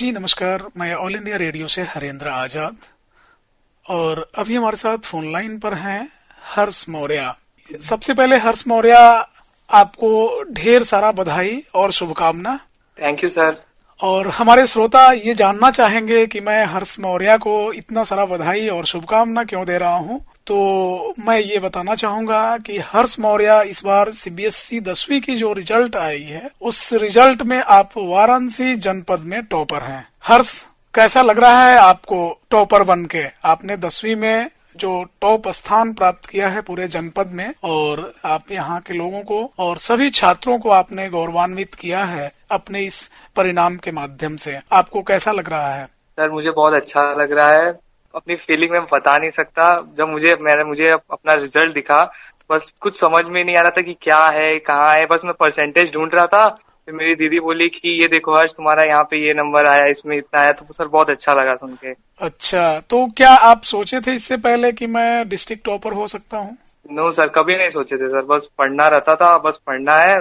जी नमस्कार, मैं all India radio से हरेंद्र आजाद। और अभी हमारे साथ फोन लाइन पर हैं हर्ष मौर्य। सबसे पहले हर्ष मौर्य, आपको ढेर सारा बधाई और शुभकामना। Thank you sir. और हमारे श्रोता ये जानना चाहेंगे कि मैं हर्ष मौर्य को इतना सारा बधाई और शुभकामना क्यों दे रहा हूँ। तो मैं ये बताना चाहूंगा कि हर्ष मौर्य इस बार सीबीएसई 10वीं की जो रिजल्ट आई है, उस रिजल्ट में आप वाराणसी जनपद में टॉपर हैं। हर्ष, कैसा लग रहा है आपको टॉपर बन के? आपने 10वीं में जो टॉप स्थान प्राप्त किया है पूरे जनपद में, और आप यहाँ के लोगों को और सभी छात्रों को आपने गौरवान्वित किया है अपने इस परिणाम के माध्यम से। आपको कैसा लग रहा है? सर मुझे बहुत अच्छा लग रहा है। अपनी फीलिंग में बता नहीं सकता। जब मुझे अपना रिजल्ट दिखा, बस कुछ समझ में नहीं आ रहा था कि क्या है कहाँ है। बस मैं परसेंटेज ढूंढ रहा था। फिर मेरी दीदी बोली कि ये देखो हर्ष, तुम्हारा यहाँ पे ये नंबर आया, इसमें इतना आया। तो सर बहुत अच्छा लगा सुन के। अच्छा, तो क्या आप सोचे थे इससे पहले कि मैं डिस्ट्रिक्ट टॉपर हो सकता हूँ? नो सर, कभी नहीं सोचे थे सर। बस पढ़ना रहता था, बस पढ़ना है।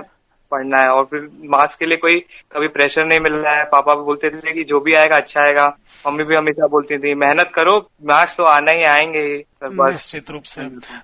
और फिर मार्क्स के लिए कोई कभी प्रेशर नहीं मिल रहा है। पापा भी बोलते थे कि जो भी आएगा अच्छा आएगा। मम्मी भी हमेशा बोलती थी मेहनत करो, मार्क्स तो आना ही आएंगे ही सर। बस निश्चित रूप से।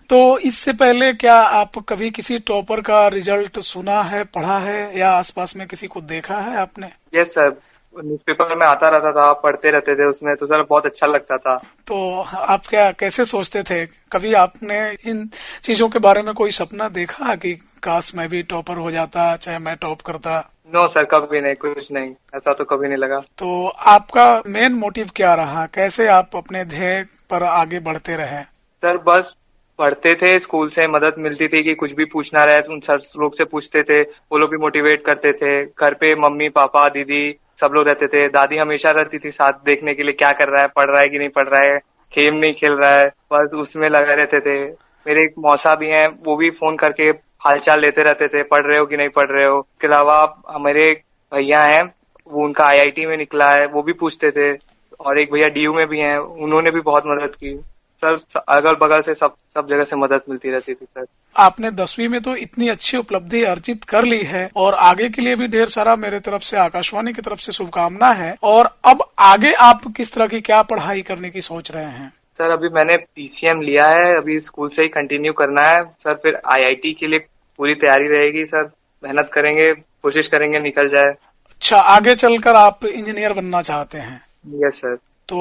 तो इससे पहले क्या आप कभी किसी टॉपर का रिजल्ट सुना है, पढ़ा है, या आसपास में किसी को देखा है आपने? यस सर, न्यूज़पेपर में आता रहता था, पढ़ते रहते थे उसमें, तो सर बहुत अच्छा लगता था। तो आप क्या कैसे सोचते थे? कभी आपने इन चीजों के बारे में कोई सपना देखा कि काश मैं भी टॉपर हो जाता, चाहे मैं टॉप करता? नो सर, कभी नहीं, कुछ नहीं, ऐसा तो कभी नहीं लगा। तो आपका मेन मोटिव क्या रहा? कैसे आप अपने ध्येय पर आगे बढ़ते रहे? सर बस पढ़ते थे, स्कूल से मदद मिलती थी कि कुछ भी पूछना रहे तो उन सर लोग से पूछते थे। वो लोग भी मोटिवेट करते थे। घर पे मम्मी पापा दीदी सब लोग रहते थे। दादी हमेशा रहती थी साथ, देखने के लिए क्या कर रहा है, पढ़ रहा है कि नहीं पढ़ रहा है, खेल नहीं खेल रहा है, बस उसमें लगे रहते थे। मेरे एक मौसा भी हैं, वो भी फोन करके हालचाल लेते रहते थे, पढ़ रहे हो कि नहीं पढ़ रहे हो। इसके अलावा हमारे भैया हैं, वो उनका आईआईटी में निकला है, वो भी पूछते थे। और एक भैया डीयू में भी हैं, उन्होंने भी बहुत मदद की। सर अगल बगल से सब जगह से मदद मिलती रहती थी सर। आपने 10वीं में तो इतनी अच्छी उपलब्धि अर्जित कर ली है, और आगे के लिए भी ढेर सारा मेरे तरफ से, आकाशवाणी की तरफ से शुभकामना है। और अब आगे आप किस तरह की क्या पढ़ाई करने की सोच रहे हैं? सर अभी मैंने पीसीएम लिया है, अभी स्कूल से ही कंटिन्यू करना है सर। फिर आईआईटी के लिए पूरी तैयारी रहेगी सर। मेहनत करेंगे, कोशिश करेंगे निकल जाए। अच्छा, आगे चलकर आप इंजीनियर बनना चाहते हैं? Yes sir. तो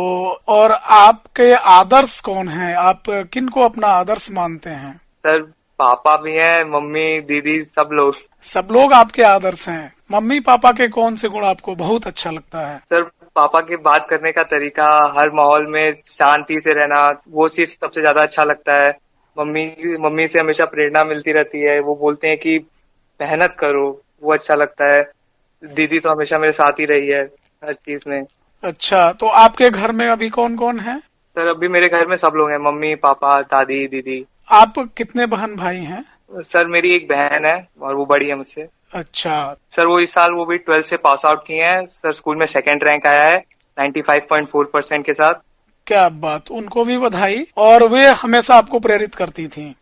और आपके आदर्श कौन हैं? आप किन को अपना आदर्श मानते हैं? सर पापा भी हैं, मम्मी दीदी सब लोग। सब लोग आपके आदर्श हैं। मम्मी पापा के कौन से गुण आपको बहुत अच्छा लगता है? सर पापा की बात करने का तरीका, हर माहौल में शांति से रहना, वो चीज सबसे ज्यादा अच्छा लगता है। मम्मी से हमेशा प्रेरणा मिलती रहती है। वो बोलते हैं कि मेहनत करो, वो अच्छा लगता है। दीदी तो हमेशा मेरे साथ ही रही है हर चीज में। अच्छा, तो आपके घर में अभी कौन कौन है? सर अभी मेरे घर में सब लोग हैं, मम्मी पापा दादी दीदी। आप कितने बहन भाई हैं? सर मेरी एक बहन है और वो बड़ी है मुझसे। अच्छा। सर वो इस साल वो भी 12th से पास आउट की हैं सर। स्कूल में सेकंड रैंक आया है 95.4% के साथ। क्या बात, उनको भी बधाई। और वे हमेशा आपको प्रेरित करती थी?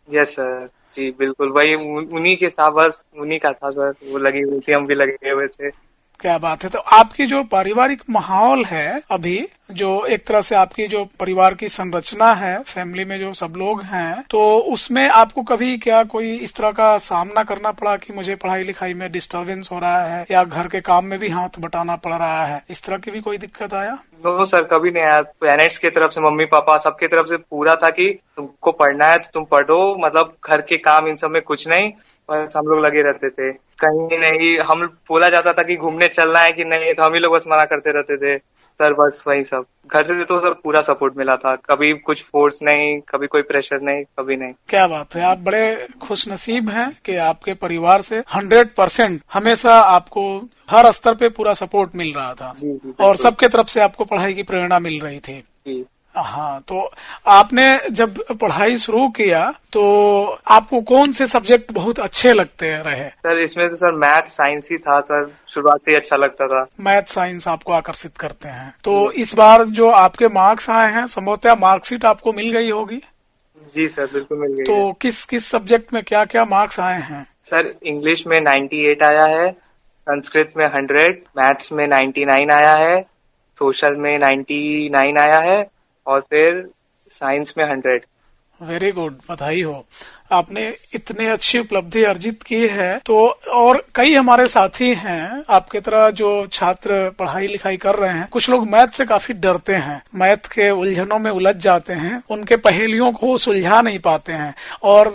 यस सर, जी बिल्कुल, वही उन्हीं के साथ, बस उन्हीं का था सर। वो लगी हुई थी, हम भी लगे हुए थे। क्या बात है। तो आपकी जो पारिवारिक माहौल है अभी, जो एक तरह से आपकी जो परिवार की संरचना है, फैमिली में जो सब लोग हैं, तो उसमें आपको कभी क्या कोई इस तरह का सामना करना पड़ा कि मुझे पढ़ाई लिखाई में डिस्टरबेंस हो रहा है, या घर के काम में भी हाथ बटाना पड़ रहा है, इस तरह की भी कोई दिक्कत आया? नो सर, कभी नहीं आया। पेरेंट्स की तरफ से, मम्मी पापा सबकी तरफ से पूरा था कि तुमको पढ़ना है तो तुम पढ़ो, मतलब घर के काम इन सब में कुछ नहीं। बस हम लोग लगे रहते थे। कहीं नहीं हम बोला जाता था कि घूमने चलना है कि नहीं, तो हम ही लोग बस मना करते रहते थे सर। बस वही सब। घर से तो सर पूरा सपोर्ट मिला था, कभी कुछ फोर्स नहीं, कभी कोई प्रेशर नहीं, कभी नहीं। क्या बात है, आप बड़े खुशनसीब हैं कि आपके परिवार से 100% हमेशा आपको हर स्तर पे पूरा सपोर्ट मिल रहा था। जी जी और बिल्कुल। सबके तरफ से आपको पढ़ाई की प्रेरणा मिल रही थी। जी हाँ, तो आपने जब पढ़ाई शुरू किया तो आपको कौन से सब्जेक्ट बहुत अच्छे लगते रहे? सर इसमें तो सर मैथ साइंस ही था सर, शुरुआत से ही अच्छा लगता था। मैथ साइंस आपको आकर्षित करते हैं। तो इस बार जो आपके मार्क्स आए हैं, संभवतः मार्कशीट आपको मिल गई होगी। जी सर, बिल्कुल मिल गई तो है। किस किस सब्जेक्ट में क्या क्या मार्क्स आए हैं? सर इंग्लिश में 98 आया है, संस्कृत में 100, मैथ्स में 99 आया है, सोशल में 99 आया है और फिर साइंस में 100। वेरी गुड, बधाई हो। आपने इतनी अच्छी उपलब्धि अर्जित की है। तो और कई हमारे साथी हैं आपके तरह जो छात्र पढ़ाई लिखाई कर रहे हैं, कुछ लोग मैथ से काफी डरते हैं, मैथ के उलझनों में उलझ जाते हैं, उनके पहेलियों को सुलझा नहीं पाते हैं। और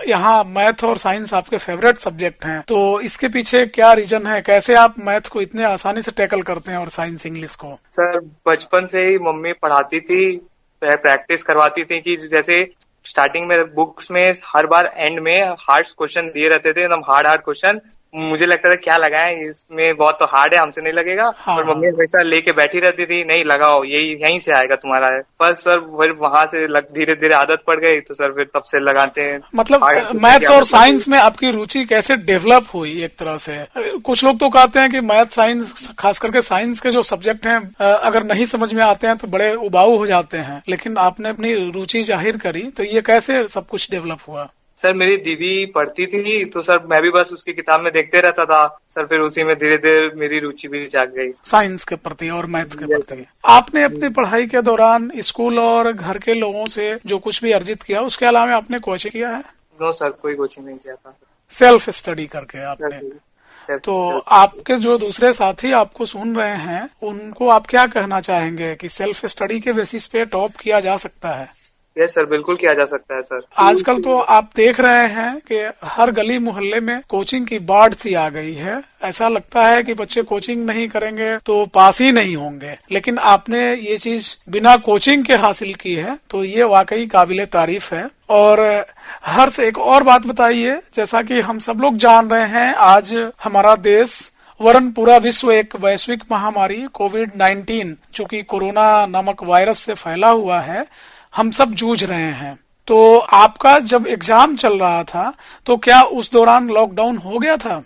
यहाँ मैथ और साइंस आपके फेवरेट सब्जेक्ट हैं, तो इसके पीछे क्या रीजन है? कैसे आप मैथ को इतने आसानी से टैकल करते हैं और साइंस इंग्लिश को? सर बचपन से ही मम्मी पढ़ाती थी, प्रैक्टिस करवाती थी कि जैसे स्टार्टिंग में बुक्स में हर बार एंड में हार्ड क्वेश्चन दिए रहते थे, एकदम हार्ड क्वेश्चन। मुझे लगता था क्या लगाएं इसमें, बहुत तो हार्ड है, हमसे नहीं लगेगा। हाँ, और मम्मी हमेशा लेके बैठी रहती थी, नहीं लगाओ, यही यहीं से आएगा तुम्हारा है। पर सर फिर वहां से धीरे धीरे आदत पड़ गई, तो सर फिर तब से लगाते हैं। मतलब मैथ्स और साइंस में आपकी रुचि कैसे डेवलप हुई एक तरह से? कुछ लोग तो कहते हैं कि मैथ साइंस, खास करके साइंस के जो सब्जेक्ट हैं, अगर नहीं समझ में आते हैं तो बड़े उबाऊ हो जाते हैं, लेकिन आपने अपनी रुचि जाहिर करी, तो ये कैसे सब कुछ डेवलप हुआ? सर मेरी दीदी पढ़ती थी, तो सर मैं भी बस उसकी किताब में देखते रहता था। सर फिर उसी में धीरे धीरे मेरी रुचि भी जाग गई साइंस के प्रति और मैथ के प्रति। आपने अपनी पढ़ाई के दौरान स्कूल और घर के लोगों से जो कुछ भी अर्जित किया, उसके अलावा आपने कोचिंग किया है? नो सर, कोई कोचिंग नहीं किया था। सेल्फ स्टडी करके आपने? तो आपके जो दूसरे साथी आपको सुन रहे हैं, उनको आप क्या कहना चाहेंगे कि सेल्फ स्टडी के बेसिस पे टॉप किया जा सकता है? यस सर, बिल्कुल किया जा सकता है सर। आजकल तो आप देख रहे हैं कि हर गली मोहल्ले में कोचिंग की बाढ़ सी आ गई है। ऐसा लगता है कि बच्चे कोचिंग नहीं करेंगे तो पास ही नहीं होंगे, लेकिन आपने ये चीज बिना कोचिंग के हासिल की है, तो ये वाकई काबिले तारीफ है। और हर्ष, एक और बात बताइए, जैसा कि हम सब लोग जान रहे हैं, आज हमारा देश वरन पूरा विश्व एक वैश्विक महामारी कोविड-19, जो कि कोरोना नामक वायरस से फैला हुआ है, हम सब जूझ रहे हैं। तो आपका जब एग्जाम चल रहा था, तो क्या उस दौरान लॉकडाउन हो गया था?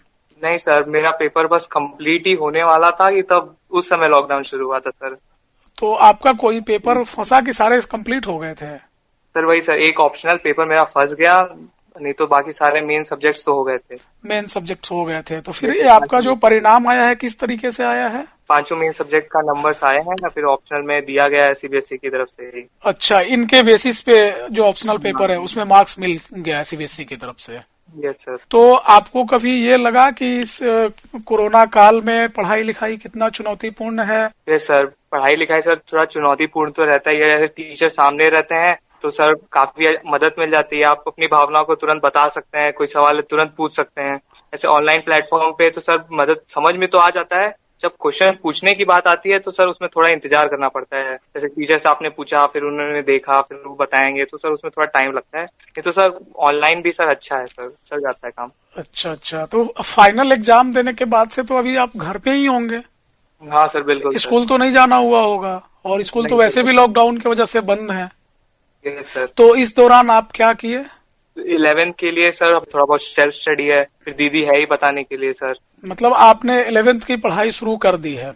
नहीं सर, मेरा पेपर बस कंप्लीट ही होने वाला था कि तब उस समय लॉकडाउन शुरू हुआ था सर। तो आपका कोई पेपर फंसा कि सारे कंप्लीट हो गए थे? सर वही सर, एक ऑप्शनल पेपर मेरा फंस गया, नहीं तो बाकी सारे मेन सब्जेक्ट्स तो हो गए थे। मेन सब्जेक्ट्स हो गए थे। तो फिर ये आपका जो परिणाम आया है, किस तरीके से आया है? 5 मेन सब्जेक्ट का नंबर्स आए हैं, या फिर ऑप्शनल में दिया गया है सीबीएसई की तरफ से ही। अच्छा, इनके बेसिस पे जो ऑप्शनल पेपर है उसमें मार्क्स मिल गया है सीबीएसई की तरफ से? Yes sir. तो आपको कभी ये लगा कि इस कोरोना काल में पढ़ाई लिखाई कितना चुनौतीपूर्ण है? यस सर, पढ़ाई लिखाई सर थोड़ा चुनौतीपूर्ण तो रहता ही है। जैसे टीचर सामने रहते हैं तो सर काफी मदद मिल जाती है, आप अपनी भावनाओं को तुरंत बता सकते हैं, कोई सवाल तुरंत पूछ सकते हैं। ऐसे ऑनलाइन प्लेटफॉर्म पे तो सर मदद समझ में तो आ जाता है, जब क्वेश्चन पूछने की बात आती है तो सर उसमें थोड़ा इंतजार करना पड़ता है। जैसे टीचर से आपने पूछा, फिर उन्होंने देखा, फिर वो बताएंगे, तो सर उसमें थोड़ा टाइम लगता है। ये तो सर ऑनलाइन भी सर अच्छा है, सर चल जाता है काम। अच्छा, तो फाइनल एग्जाम देने के बाद से तो अभी आप घर पे ही होंगे? हाँ सर, बिल्कुल। स्कूल तो नहीं जाना हुआ होगा, और स्कूल तो वैसे भी लॉकडाउन की वजह से बंद है। सर तो इस दौरान आप क्या किए? 11th के लिए सर थोड़ा बहुत सेल्फ स्टडी है, फिर दीदी है ही बताने के लिए सर। मतलब आपने 11th की पढ़ाई शुरू कर दी है?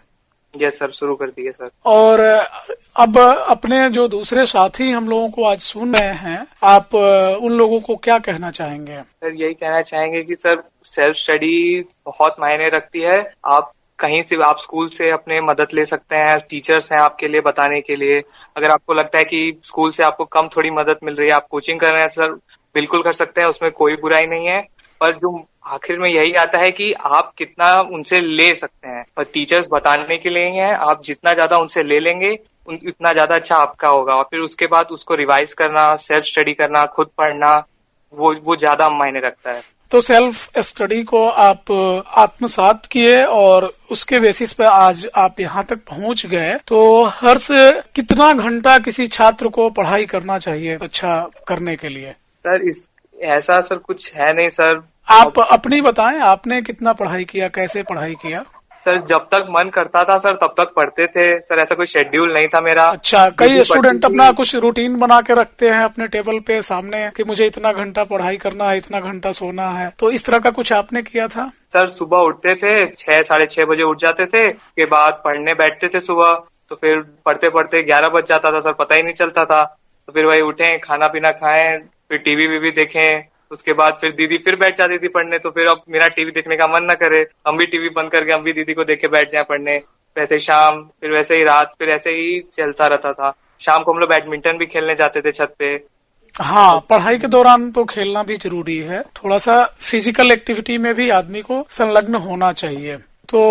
यस सर, शुरू कर दी है सर। और अब अपने जो दूसरे साथी हम लोगों को आज सुन रहे हैं, आप उन लोगों को क्या कहना चाहेंगे? सर यही कहना चाहेंगे कि सर सेल्फ स्टडी बहुत मायने रखती है। आप कहीं से, आप स्कूल से अपने मदद ले सकते हैं, टीचर्स हैं आपके लिए बताने के लिए। अगर आपको लगता है कि स्कूल से आपको कम थोड़ी मदद मिल रही है, आप कोचिंग कर रहे हैं, सर बिल्कुल कर सकते हैं, उसमें कोई बुराई नहीं है। पर जो आखिर में यही आता है कि आप कितना उनसे ले सकते हैं, और टीचर्स बताने के लिए ही हैं। आप जितना ज्यादा उनसे ले लेंगे उतना ज्यादा अच्छा आपका होगा, और फिर उसके बाद उसको रिवाइज करना, सेल्फ स्टडी करना, खुद पढ़ना, वो ज्यादा मायने रखता है। तो सेल्फ स्टडी को आप आत्मसात किए और उसके बेसिस पे आज आप यहाँ तक पहुँच गए। तो हर से कितना घंटा किसी छात्र को पढ़ाई करना चाहिए अच्छा करने के लिए? सर ऐसा सर कुछ है नहीं सर। आप अपनी बताएं, आपने कितना पढ़ाई किया, कैसे पढ़ाई किया? सर जब तक मन करता था सर तब तक पढ़ते थे सर, ऐसा कोई शेड्यूल नहीं था मेरा। अच्छा, कई स्टूडेंट अपना कुछ रूटीन बना के रखते हैं अपने टेबल पे सामने कि मुझे इतना घंटा पढ़ाई करना है, इतना घंटा सोना है, तो इस तरह का कुछ आपने किया था? सर सुबह उठते थे, 6 साढ़े 6 बजे उठ जाते थे, के बाद पढ़ने बैठते थे सुबह, तो फिर पढ़ते पढ़ते 11 बज जाता था सर, पता ही नहीं चलता था। तो फिर वही उठे, खाना पीना खाएं, फिर टीवी वीवी देखें, उसके बाद फिर दीदी फिर बैठ जाती थी पढ़ने, तो फिर अब मेरा टीवी देखने का मन न करे, हम भी टीवी बंद करके हम भी दीदी को देख के बैठ जाए पढ़ने। वैसे शाम, फिर वैसे ही रात, फिर ऐसे ही चलता रहता था। शाम को हम लोग बैडमिंटन भी खेलने जाते थे छत पे। हाँ, पढ़ाई के दौरान तो खेलना भी जरूरी है, थोड़ा सा फिजिकल एक्टिविटी में भी आदमी को संलग्न होना चाहिए। तो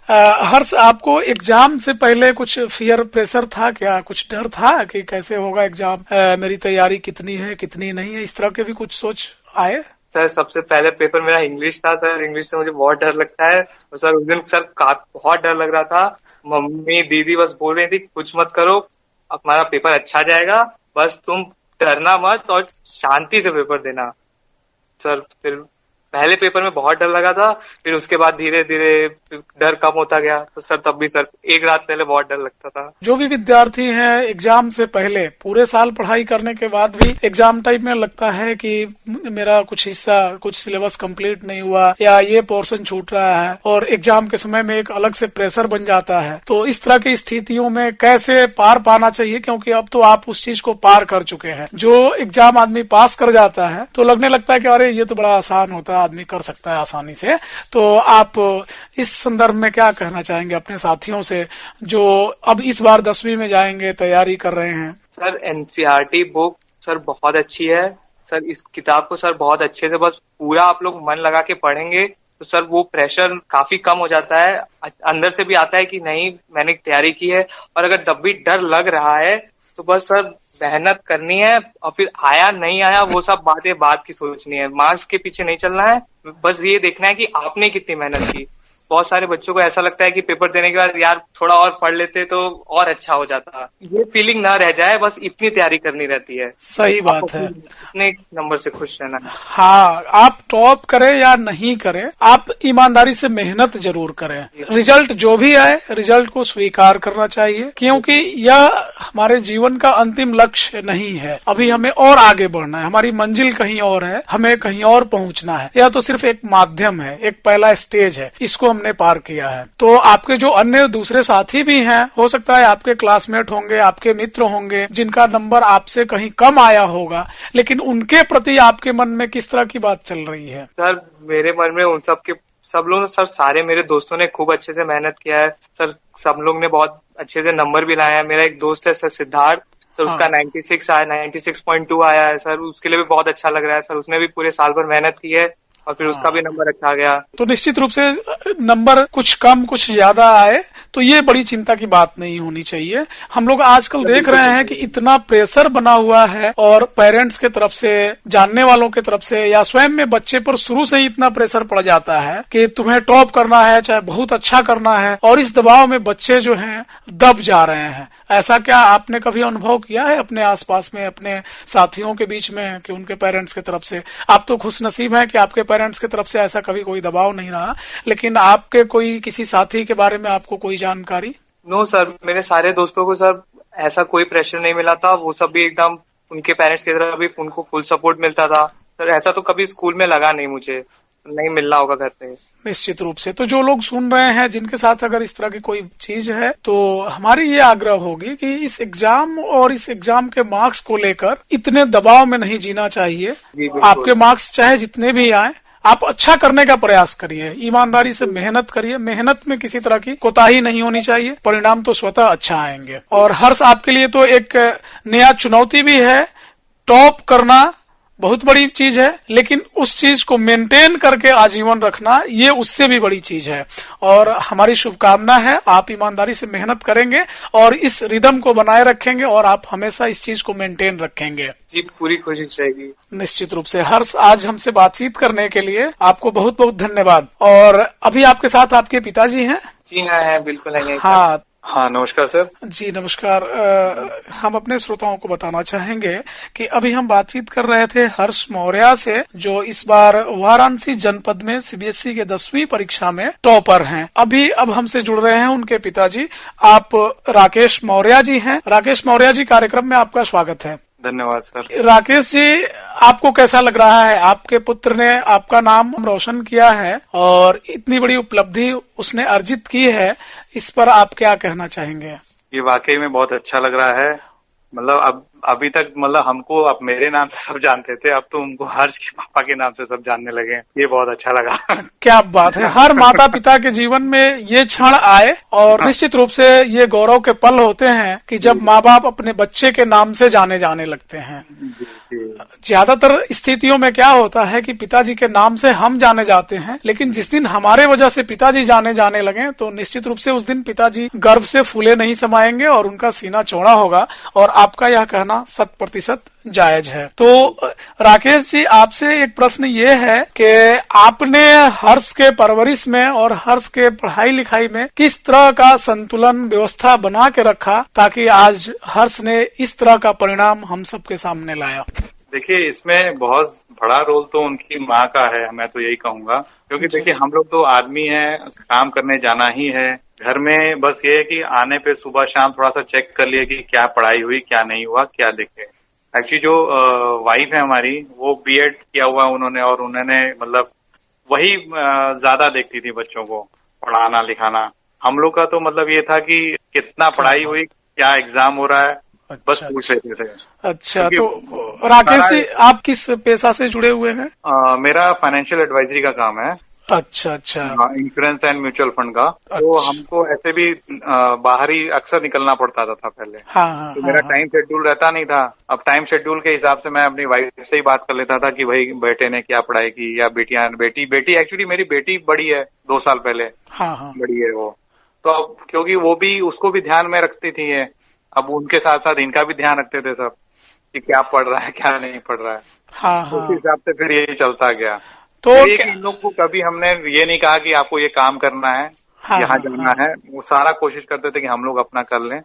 हर्ष, आपको एग्जाम से पहले कुछ फियर प्रेशर था क्या? कुछ डर था कि कैसे होगा एग्जाम, मेरी तैयारी कितनी है कितनी नहीं है, इस तरह के भी कुछ सोच आए? सर सबसे पहले पेपर मेरा इंग्लिश था सर, इंग्लिश से मुझे बहुत डर लगता है। और सर उस दिन सर बहुत डर लग रहा था। मम्मी दीदी बस बोल रही थी कुछ मत करो, हमारा पेपर अच्छा जाएगा, बस तुम डरना मत और शांति से पेपर देना। सर फिर पहले पेपर में बहुत डर लगा था, फिर उसके बाद धीरे धीरे डर कम होता गया। तो सर तब भी सर एक रात पहले बहुत डर लगता था। जो भी विद्यार्थी हैं एग्जाम से पहले पूरे साल पढ़ाई करने के बाद भी एग्जाम टाइम में लगता है कि मेरा कुछ हिस्सा, कुछ सिलेबस कंप्लीट नहीं हुआ या ये पोर्शन छूट रहा है, और एग्जाम के समय में एक अलग से प्रेशर बन जाता है। तो इस तरह की स्थितियों में कैसे पार पाना चाहिए, क्योंकि अब तो आप उस चीज को पार कर चुके हैं। जो एग्जाम आदमी पास कर जाता है तो लगने लगता है कि अरे ये तो बड़ा आसान होता है, आदमी कर सकता है आसानी से। तो आप इस संदर्भ में क्या कहना चाहेंगे अपने साथियों से जो अब इस बार 10वीं में जाएंगे, तैयारी कर रहे हैं? सर एनसीईआरटी बुक सर बहुत अच्छी है सर, इस किताब को सर बहुत अच्छे से बस पूरा आप लोग मन लगा के पढ़ेंगे तो सर वो प्रेशर काफी कम हो जाता है। अंदर से भी आता है कि नहीं मैंने तैयारी की है, और अगर तब भी डर लग रहा है तो बस सर मेहनत करनी है, और फिर आया नहीं आया वो सब बातें बाद की सोचनी है। मार्क्स के पीछे नहीं चलना है, बस ये देखना है कि आपने कितनी मेहनत की। बहुत सारे बच्चों को ऐसा लगता है कि पेपर देने के बाद यार थोड़ा और पढ़ लेते तो और अच्छा हो जाता, ये फीलिंग ना रह जाए, बस इतनी तैयारी करनी रहती है। सही बात है। अपने नंबर से खुश रहना है। हाँ, आप टॉप करें या नहीं करें, आप ईमानदारी से मेहनत जरूर करें। रिजल्ट जो भी आए, रिजल्ट को स्वीकार करना चाहिए, क्योंकि यह हमारे जीवन का अंतिम लक्ष्य नहीं है। अभी हमें और आगे बढ़ना है, हमारी मंजिल कहीं और है, हमें कहीं और पहुंचना है। यह तो सिर्फ एक माध्यम है, एक पहला स्टेज है, इसको हमने पार किया है। तो आपके जो अन्य दूसरे साथी भी हैं, हो सकता है आपके क्लासमेट होंगे, आपके मित्र होंगे जिनका नंबर आपसे कहीं कम आया होगा, लेकिन उनके प्रति आपके मन में किस तरह की बात चल रही है? सर मेरे मन में उन सब लोग सर, सारे मेरे दोस्तों ने खूब अच्छे से मेहनत किया है सर, सब लोग ने बहुत अच्छे से नंबर भी लाया है। मेरा एक दोस्त है सर सिद्धार्थ सर, उसका 96 आया, 96.2 आया है सर, उसके लिए भी बहुत अच्छा लग रहा है सर। उसने भी पूरे साल भर मेहनत की है और फिर उसका भी नंबर अच्छा आ गया। तो निश्चित रूप से नंबर कुछ कम कुछ ज्यादा आए तो ये बड़ी चिंता की बात नहीं होनी चाहिए। हम लोग आजकल देख रहे हैं कि इतना प्रेशर बना हुआ है, और पेरेंट्स के तरफ से, जानने वालों के तरफ से, या स्वयं में बच्चे पर शुरू से ही इतना प्रेशर पड़ जाता है कि तुम्हें टॉप करना है, चाहे बहुत अच्छा करना है, और इस दबाव में बच्चे जो हैं दब जा रहे हैं। ऐसा क्या आपने कभी अनुभव किया है अपने आसपास में, अपने साथियों के बीच में, कि उनके पेरेंट्स की तरफ से? आप तो खुशनसीब हैं कि आपके पेरेंट्स की तरफ से ऐसा कभी कोई दबाव नहीं रहा, लेकिन आपके कोई किसी साथी के बारे में आपको कोई जानकारी? नो सर, मेरे सारे दोस्तों को सर ऐसा कोई प्रेशर नहीं मिला था। वो सब भी एकदम उनके पेरेंट्स की तरफ भी उनको फुल सपोर्ट मिलता था सर। ऐसा तो कभी स्कूल में लगा नहीं, मुझे नहीं मिलना होगा घर पे। निश्चित रूप से। तो जो लोग सुन रहे हैं जिनके साथ अगर इस तरह की कोई चीज है, तो हमारी ये आग्रह होगी कि इस एग्जाम और इस एग्जाम के मार्क्स को लेकर इतने दबाव में नहीं जीना चाहिए। आपके मार्क्स चाहे जितने भी आए, आप अच्छा करने का प्रयास करिए, ईमानदारी से मेहनत करिए। मेहनत में किसी तरह की कोताही नहीं होनी चाहिए, परिणाम तो स्वतः अच्छा आएंगे। और हर्ष, आपके लिए तो एक नया चुनौती भी है। टॉप करना बहुत बड़ी चीज है, लेकिन उस चीज को मेंटेन करके आजीवन रखना, ये उससे भी बड़ी चीज है। और हमारी शुभकामना है आप ईमानदारी से मेहनत करेंगे और इस रिदम को बनाए रखेंगे, और आप हमेशा इस चीज को मेंटेन रखेंगे। जी, पूरी कोशिश रहेगी। निश्चित रूप से। हर्ष, आज हमसे बातचीत करने के लिए आपको बहुत बहुत धन्यवाद। और अभी आपके साथ आपके पिताजी हैं? जी हाँ, है, बिल्कुल है। हाँ, नमस्कार सर। जी नमस्कार। हम अपने श्रोताओं को बताना चाहेंगे कि अभी हम बातचीत कर रहे थे हर्ष मौर्य से, जो इस बार वाराणसी जनपद में सीबीएसई के 10वीं परीक्षा में टॉपर हैं। अब हमसे जुड़ रहे हैं उनके पिताजी, आप राकेश मौर्य जी हैं। राकेश मौर्य जी, कार्यक्रम में आपका स्वागत है। धन्यवाद सर। राकेश जी, आपको कैसा लग रहा है? आपके पुत्र ने आपका नाम रोशन किया है और इतनी बड़ी उपलब्धि उसने अर्जित की है, इस पर आप क्या कहना चाहेंगे? ये वाकई में बहुत अच्छा लग रहा है। मतलब अब अभी तक मतलब हमको अब मेरे नाम से सब जानते थे, अब तो उनको हर्ष के पापा के नाम से सब जानने लगे। ये बहुत अच्छा लगा। क्या बात है, हर माता पिता के जीवन में ये क्षण आए और निश्चित रूप से ये गौरव के पल होते हैं कि जब माँ बाप अपने बच्चे के नाम से जाने जाने लगते हैं। ज्यादातर स्थितियों में क्या होता है कि पिताजी के नाम से हम जाने जाते हैं, लेकिन जिस दिन हमारे वजह से पिताजी जाने जाने लगे तो निश्चित रूप से उस दिन पिताजी गर्व से फूले नहीं समाएंगे और उनका सीना चौड़ा होगा। और आपका यह कहना 100% जायज है। तो राकेश जी, आपसे एक प्रश्न ये है कि आपने हर्ष के परवरिश में और हर्ष के पढ़ाई लिखाई में किस तरह का संतुलन व्यवस्था बना के रखा ताकि आज हर्ष ने इस तरह का परिणाम हम सबके सामने लाया? देखिए, इसमें बहुत बड़ा रोल तो उनकी माँ का है, मैं तो यही कहूंगा। क्योंकि देखिए, हम लोग तो आदमी हैं, काम करने जाना ही है। घर में बस ये है कि आने पे सुबह शाम थोड़ा सा चेक कर लिए कि क्या पढ़ाई हुई, क्या नहीं हुआ, क्या देखे। एक्चुअली जो वाइफ है हमारी, वो बीएड किया हुआ उन्होंने, और उन्होंने मतलब वही ज्यादा देखती थी बच्चों को पढ़ाना लिखाना। हम लोग का तो मतलब ये था कि कितना पढ़ाई हुई, क्या एग्जाम हो रहा है, बस पूछ लेते थे। अच्छा, तो राकेश जी, आप किस पेशा से जुड़े हुए हैं? मेरा फाइनेंशियल एडवाइजरी का काम है। अच्छा अच्छा। इंश्योरेंस एंड म्यूचुअल फंड का। अच्छा। तो हमको ऐसे भी बाहर ही अक्सर निकलना पड़ता था पहले। हाँ, तो मेरा टाइम शेड्यूल रहता नहीं था। अब टाइम शेड्यूल के हिसाब से मैं अपनी वाइफ से ही बात कर लेता था कि भाई बेटे ने क्या पढ़ाई की, या बेटी एक्चुअली मेरी बेटी बड़ी है, 2 साल पहले। हाँ, बड़ी है वो। तो अब क्योंकि वो भी उसको भी ध्यान में रखती थी ये, अब उनके साथ साथ इनका भी ध्यान रखते थे सब कि क्या पढ़ रहा है, क्या नहीं पढ़ रहा है। हाँ, उस हिसाब से फिर यही चलता गया। तो इन लोग को कभी हमने ये नहीं कहा कि आपको ये काम करना है, यहाँ जाना है। वो सारा कोशिश करते थे कि हम लोग अपना कर लें।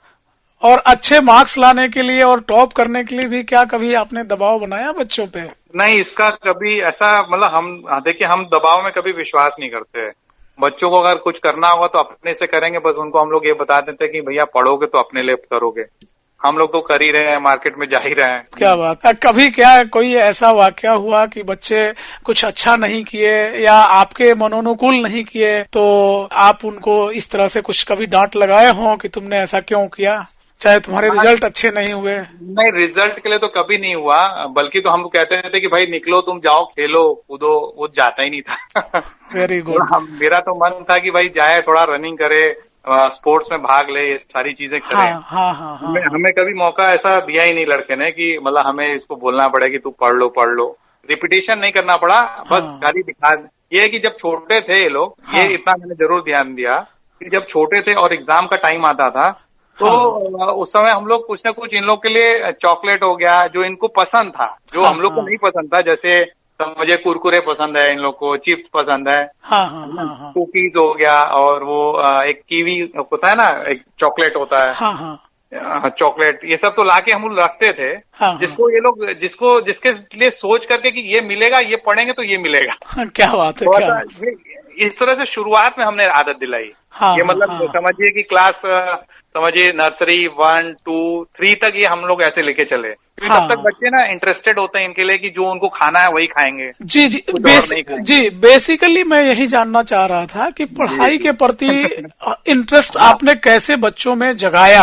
और अच्छे मार्क्स लाने के लिए और टॉप करने के लिए भी क्या कभी आपने दबाव बनाया बच्चों पे? नहीं, इसका कभी ऐसा मतलब हम देखिए, हम दबाव में कभी विश्वास नहीं करते। बच्चों को अगर कुछ करना होगा तो अपने से करेंगे। बस उनको हम लोग ये बता देते हैं कि भैया पढ़ोगे तो अपने लिए करोगे। हम लोग तो कर ही रहे हैं, मार्केट में जा ही रहे हैं। क्या बात है। कभी क्या कोई ऐसा वाकया हुआ कि बच्चे कुछ अच्छा नहीं किए या आपके मनोनुकूल नहीं किए, तो आप उनको इस तरह से कुछ कभी डांट लगाए हो कि तुमने ऐसा क्यों किया, चाहे तुम्हारे रिजल्ट अच्छे नहीं हुए? नहीं, रिजल्ट के लिए तो कभी नहीं हुआ, बल्कि तो हम कहते थे कि भाई निकलो, तुम जाओ, खेलो कूदो। वो जाता ही नहीं था। Very good. मेरा तो मन था कि भाई जाए, थोड़ा रनिंग करे, स्पोर्ट्स में भाग ले, ये सारी चीजें करें। हाँ। हमें कभी मौका ऐसा दिया ही नहीं लड़के ने कि मतलब हमें इसको बोलना पड़े कि तू पढ़ लो। रिपीटेशन नहीं करना पड़ा, बस खाली दिखा। ये है कि जब छोटे थे ये लोग, ये इतना मैंने जरूर ध्यान दिया कि जब छोटे थे और एग्जाम का टाइम आता था तो उस समय हम लोग कुछ न कुछ इन लोग के लिए चॉकलेट हो गया, जो इनको पसंद था, जो हम लोग को नहीं पसंद था, जैसे मुझे कुरकुरे पसंद है, इन लोग को चिप्स पसंद है, कुकीज हो गया, और वो एक कीवी होता है ना, एक चॉकलेट होता है, चॉकलेट, ये सब तो लाके हम लोग रखते थे। जिसको ये लोग जिसके लिए सोच करके कि ये मिलेगा, ये पढ़ेंगे तो ये मिलेगा। क्या बात है। इस तरह से शुरुआत में हमने आदत दिलाई। ये मतलब समझिए कि क्लास समझिए नर्सरी 1, 2, 3 तक ये हम लोग ऐसे लेके चले। तब तक बच्चे ना इंटरेस्टेड होते हैं इनके लिए कि जो उनको खाना है वही खाएंगे। जी, बेसिकली मैं यही जानना चाह रहा था कि पढ़ाई के प्रति इंटरेस्ट आपने कैसे बच्चों में जगाया।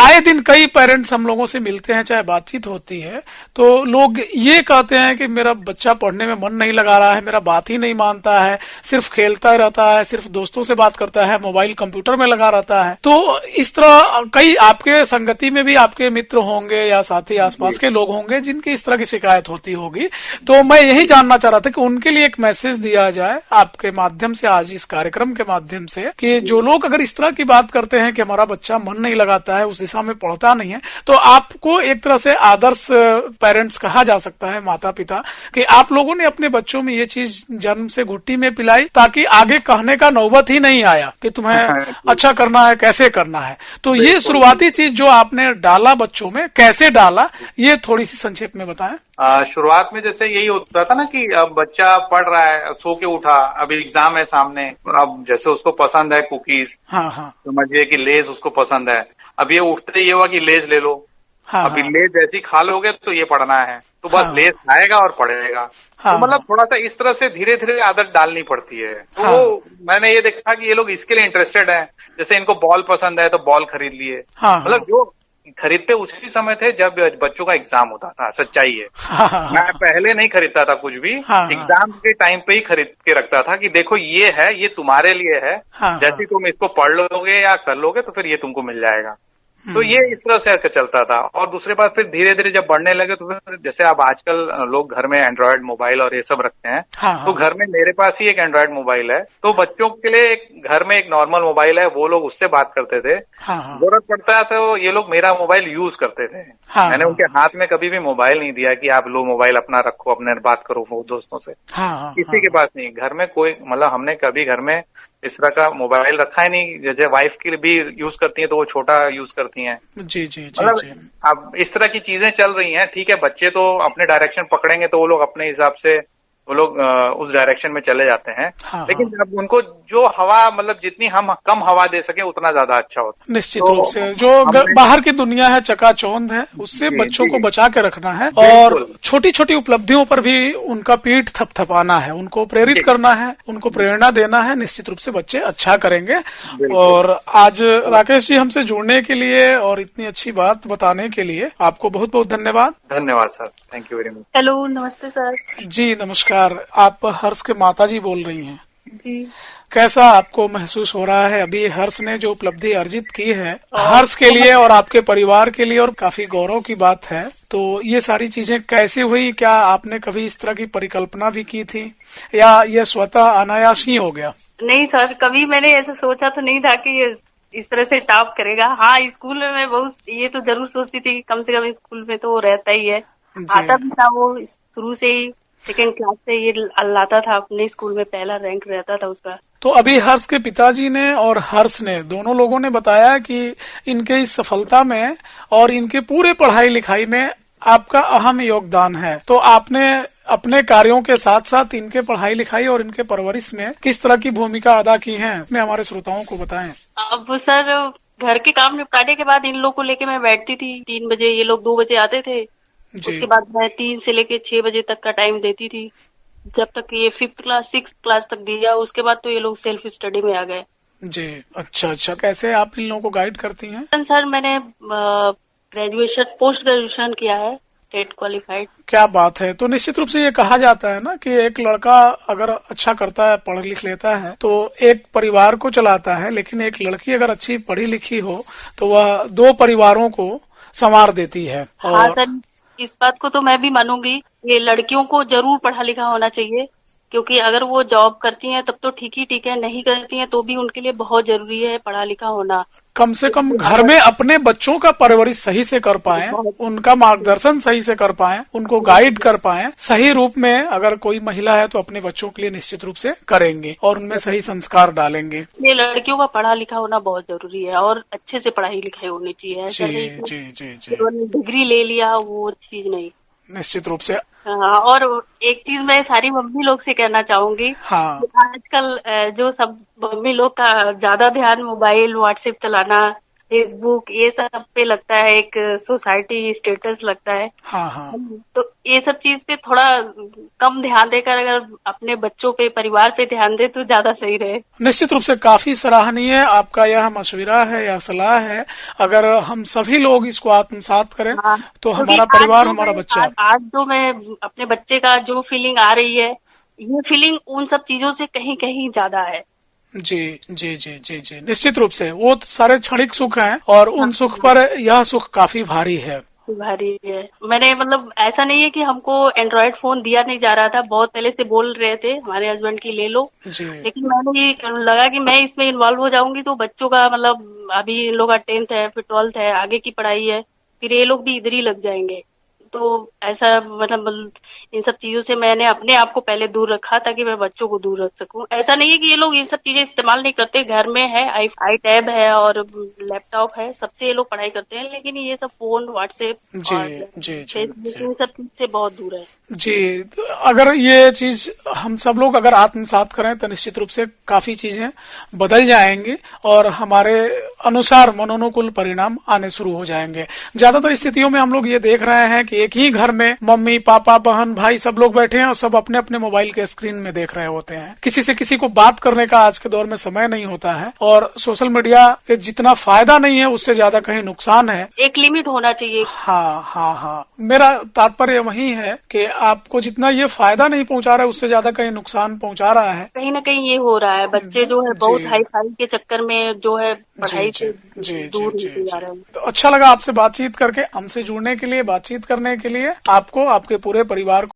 आए दिन कई पेरेंट्स हम लोगों से मिलते हैं, चाहे बातचीत होती है, तो लोग ये कहते हैं कि मेरा बच्चा पढ़ने में मन नहीं लगा रहा है, मेरा बात ही नहीं मानता है, सिर्फ खेलता रहता है, सिर्फ दोस्तों से बात करता है, मोबाइल कंप्यूटर में लगा रहता है। तो इस तरह कई आपके संगति में भी आपके मित्र होंगे या साथी आसपास के लोग होंगे जिनकी इस तरह की शिकायत होती होगी। तो मैं यही जानना चाह रहा था कि उनके लिए एक मैसेज दिया जाए आपके माध्यम से, आज इस कार्यक्रम के माध्यम से, कि जो लोग अगर इस तरह की बात करते हैं कि हमारा बच्चा मन नहीं लगाता है, उस दिशा में पढ़ता नहीं है, तो आपको एक तरह से आदर्श पेरेंट्स कहा जा सकता है, माता पिता, कि आप लोगों ने अपने बच्चों में ये चीज जन्म से घुट्टी में पिलाई ताकि आगे कहने का नौबत ही नहीं आया कि तुम्हें अच्छा करना है, कैसे करना है। तो ये शुरुआती चीज जो आपने डाला बच्चों में, कैसे डाला, ये थोड़ी सी संक्षेप में बताएं। शुरुआत में जैसे यही होता था ना कि अब बच्चा पढ़ रहा है, सो के उठा, अभी एग्जाम है सामने, अब जैसे उसको पसंद है कुकीज, समझिए कि लेज उसको पसंद है, अब ये उठते ये हुआ कि लेज ले लो। अभी लेज जैसी खा लोगे तो ये पढ़ना है, तो बस लेज खाएगा और पढ़ेगा। तो मतलब थोड़ा सा इस तरह से धीरे धीरे आदत डालनी पड़ती है। तो मैंने ये देखा कि ये लोग इसके लिए इंटरेस्टेड हैं। जैसे इनको बॉल पसंद है तो बॉल खरीद लिए, मतलब जो खरीदते उसी समय थे जब बच्चों का एग्जाम होता था, सच्चाई है। हाँ मैं पहले नहीं खरीदता था कुछ भी, हाँ एग्जाम के टाइम पे ही खरीद के रखता था कि देखो ये है, ये तुम्हारे लिए है, हाँ जैसे तुम इसको पढ़ लोगे या कर लोगे तो फिर ये तुमको मिल जाएगा। तो ये इस तरह से चलता था। और दूसरी बात फिर धीरे धीरे जब बढ़ने लगे तो फिर जैसे अब आजकल लोग घर में एंड्रॉयड मोबाइल और ये सब रखते हैं, हाँ तो घर में मेरे पास ही एक एंड्रॉयड मोबाइल है, तो बच्चों के लिए एक घर में एक नॉर्मल मोबाइल है, वो लोग उससे बात करते थे। हाँ जरूरत पड़ता है तो ये लोग मेरा मोबाइल यूज करते थे। मैंने उनके हाथ में कभी भी मोबाइल नहीं दिया कि आप लो मोबाइल अपना रखो, अपने बात करो वो दोस्तों से, किसी के पास नहीं। घर में कोई मतलब हमने कभी घर में इस तरह का मोबाइल रखा ही नहीं। जैसे वाइफ की भी यूज करती है तो वो छोटा यूज करती हैं। जी जी मतलब जी। अब इस तरह की चीजें चल रही हैं। ठीक है, बच्चे तो अपने डायरेक्शन पकड़ेंगे तो वो लोग अपने हिसाब से वो लोग उस डायरेक्शन में चले जाते हैं। लेकिन जब उनको जो हवा मतलब जितनी हम कम हवा दे सके उतना ज्यादा अच्छा होता। निश्चित रूप से जो बाहर की दुनिया है चकाचौंध है, उससे बच्चों को बचा के रखना है और छोटी छोटी उपलब्धियों पर भी उनका पीठ थपथपाना है, उनको प्रेरित करना है, उनको प्रेरणा देना है। निश्चित रूप से बच्चे अच्छा करेंगे। और आज राकेश जी हमसे जुड़ने के लिए और इतनी अच्छी बात बताने के लिए आपको बहुत बहुत धन्यवाद। धन्यवाद sir, thank you very much. Hello, नमस्ते सर। जी नमस्कार। आप हर्ष के माता जी बोल रही हैं? जी। कैसा आपको महसूस हो रहा है अभी हर्ष ने जो उपलब्धि अर्जित की है, हर्ष के लिए और आपके परिवार के लिए और काफी गौरव की बात है। तो ये सारी चीजें कैसे हुई? क्या आपने कभी इस तरह की परिकल्पना भी की थी या ये स्वतः अनायास ही हो गया? नहीं सर, कभी मैंने ऐसा सोचा तो नहीं था कि ये इस तरह से टॉप करेगा। हाँ, स्कूल में मैं बहुत ये तो जरूर सोचती थी कि कम से कम स्कूल में तो वो रहता ही है, आता भी था वो शुरू से ही, सेकेंड क्लास से ये लाता था अपने स्कूल में, पहला रैंक रहता था उसका। तो अभी हर्ष के पिताजी ने और हर्ष ने दोनों लोगों ने बताया कि इनके इस सफलता में और इनके पूरे पढ़ाई लिखाई में आपका अहम योगदान है। तो आपने अपने कार्यों के साथ साथ इनके पढ़ाई लिखाई और इनके परवरिश में किस तरह की भूमिका अदा की है, मैं हमारे श्रोताओं को बताएं। अब सर, घर के काम निपटाने के बाद इन लोग को लेके मैं बैठती थी 3 बजे, ये लोग 2 बजे आते थे। उसके बाद मैं 3 से लेके 6 बजे तक का टाइम देती थी, जब तक ये 5th क्लास 6th क्लास तक दिया। उसके बाद तो ये लोग सेल्फ स्टडी में आ गए। जी, अच्छा। कैसे आप इन लोगों को गाइड करती हैं? सर, मैंने ग्रेजुएशन पोस्ट ग्रेजुएशन किया है, टेट क्वालिफाइड। क्या बात है। तो निश्चित रूप से ये कहा जाता है ना कि एक लड़का अगर अच्छा करता है, पढ़ लिख लेता है तो एक परिवार को चलाता है, लेकिन एक लड़की अगर अच्छी पढ़ी लिखी हो तो वह 2 परिवारों को संवार देती है। और हाँ सर, इस बात को तो मैं भी मानूंगी, ये लड़कियों को जरूर पढ़ा लिखा होना चाहिए, क्योंकि अगर वो जॉब करती हैं तब तो ठीक है, नहीं करती हैं तो भी उनके लिए बहुत जरूरी है पढ़ा लिखा होना। कम से कम घर में अपने बच्चों का परवरिश सही से कर पाएं, उनका मार्गदर्शन सही से कर पाएं, उनको गाइड कर पाएं। सही रूप में अगर कोई महिला है तो अपने बच्चों के लिए निश्चित रूप से करेंगे और उनमें सही संस्कार डालेंगे। ये लड़कियों का पढ़ा लिखा होना बहुत जरूरी है और अच्छे से पढ़ाई लिखाई होनी चाहिए। ऐसा नहीं जी। डिग्री ले लिया वो चीज नहीं। निश्चित रूप से। हाँ, और एक चीज मैं सारी मम्मी लोग से कहना चाहूंगी। हाँ। आजकल जो सब मम्मी लोग का ज्यादा ध्यान मोबाइल, व्हाट्सएप चलाना, फेसबुक, ये सब पे लगता है, एक सोसाइटी स्टेटस लगता है। हाँ। तो ये सब चीज पे थोड़ा कम ध्यान देकर अगर अपने बच्चों पे, परिवार पे ध्यान दे तो ज्यादा सही रहे। निश्चित रूप से काफी सराहनीय आपका यह मशविरा है या सलाह है। अगर हम सभी लोग इसको आत्मसात करें तो हमारा परिवार, हमारा बच्चा। आज जो मैं अपने बच्चे का जो फीलिंग आ रही है, ये फीलिंग उन सब चीजों से कहीं कहीं ज्यादा है। जी। निश्चित रूप से वो सारे क्षणिक सुख हैं और उन सुख पर यह सुख काफी भारी है। मैंने मतलब ऐसा नहीं है कि हमको एंड्रॉयड फोन दिया नहीं जा रहा था, बहुत पहले से बोल रहे थे हमारे हस्बैंड की ले लो जी। लेकिन मैंने ये लगा कि मैं इसमें इन्वॉल्व हो जाऊंगी तो बच्चों का मतलब अभी इन लोग का 10th है, फिर 12th है, आगे की पढ़ाई है, फिर ये लोग भी इधर ही लग जाएंगे। तो ऐसा मतलब इन सब चीजों से मैंने अपने आप को पहले दूर रखा ताकि मैं बच्चों को दूर रख सकूं। ऐसा नहीं है कि ये लोग ये सब चीजें इस्तेमाल नहीं करते, घर में है, आई टैब है और लैपटॉप है, सबसे ये लोग पढ़ाई करते हैं, लेकिन ये सब फोन, व्हाट्सएप जी फेसबुक, इन सब चीज से बहुत दूर है। जी, अगर ये चीज हम सब लोग अगर आत्मसात करें तो निश्चित रूप से काफी चीजें बदल जाएंगी और हमारे अनुसार मनोनुकूल परिणाम आने शुरू हो जाएंगे। ज्यादातर स्थितियों में हम लोग ये देख रहे हैं कि एक ही घर में मम्मी पापा बहन भाई सब लोग बैठे हैं और सब अपने अपने मोबाइल के स्क्रीन में देख रहे होते हैं। किसी से किसी को बात करने का आज के दौर में समय नहीं होता है और सोशल मीडिया के जितना फायदा नहीं है उससे ज्यादा कहीं नुकसान है। एक लिमिट होना चाहिए। हाँ हाँ हाँ, मेरा तात्पर्य वही है कि आपको जितना ये फायदा नहीं पहुंचा रहा है उससे ज्यादा कहीं नुकसान पहुंचा रहा है। कहीं ना कहीं ये हो रहा है, बच्चे जो है बहुत हाई फाई के चक्कर में जो है पढ़ाई से दूर होते जा रहे हैं। तो अच्छा लगा आपसे बातचीत करके, हमसे जुड़ने के लिए, बातचीत करने के लिए आपको, आपके पूरे परिवार को